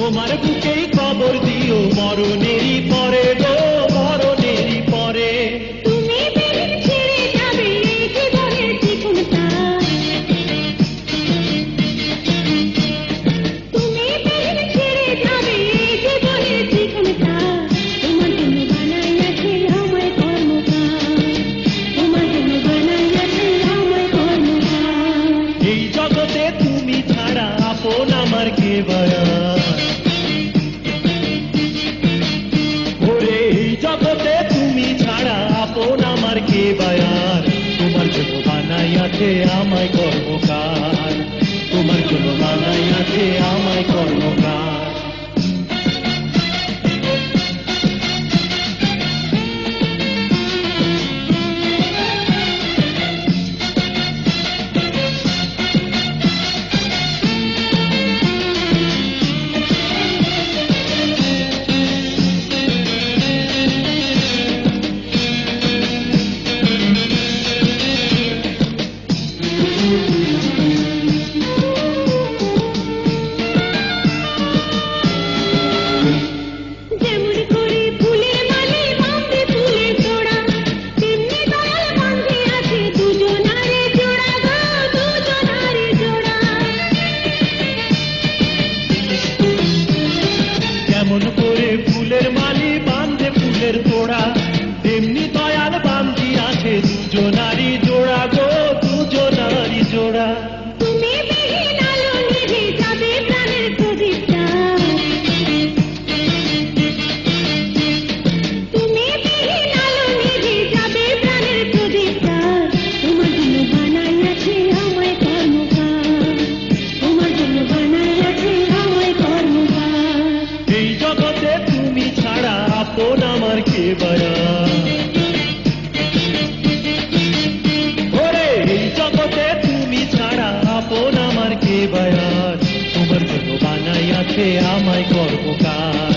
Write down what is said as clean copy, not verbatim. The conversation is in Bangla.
তোমার বুকেই কবর দিও মরণেরই পরে গো, মরণেরই পরে। তুমি বেরিয়ে ছেড়ে যাবে এই জীবনের চিকনতা, তুমি বেরিয়ে ছেড়ে যাবে এই জীবনের চিকনতা। তোমার জন্য বানাইয়াছে আমায় কর্মকার, তোমার জন্য বানাইয়াছে আমায় কর্মকার। এই জগতে তুমি ছাড়া আপন আমার কে বায়া, ওরে এই জগতে তুমি ছাড়া আপন আমার কে বায়ার। তোমার জন্য বানাইয়াছে আমায় কর্মকার, তোমার জন্য বানাইয়াছে আমায় কর্মকার। যেমন করে ফুলের মালি বাঁধে ফুলের জোড়া, তেমনি দয়াল বাঁধে আছে দুজনারে জোড়া গো, দুজনারে জোড়া। যেমন করে ফুলের মালি বাঁধে ফুলের তোড়া, তেমনি দয়াল বান্ধি আছে দুজনারি জোড়া গো, দুজনারি জোড়া। তুমি বিহীন আলো নিভে যাবে প্রাণের প্রদীপটা, তুমি বিহীন আলো নিভে যাবে প্রাণের প্রদীপটা। তোমার জন্য বানাইয়াছে আমায় কর্মকার, তোমার জন্য বানাইয়াছে আমায় কর্মকার। এই জগতে তুমি ছাড়া আপন আমার কে বায়া, ওরে এই জগতে তুমি ছাড়া আপন আমার কে বায়া। তোমার জন্য বানাইয়াছে আমায় কর্মকার,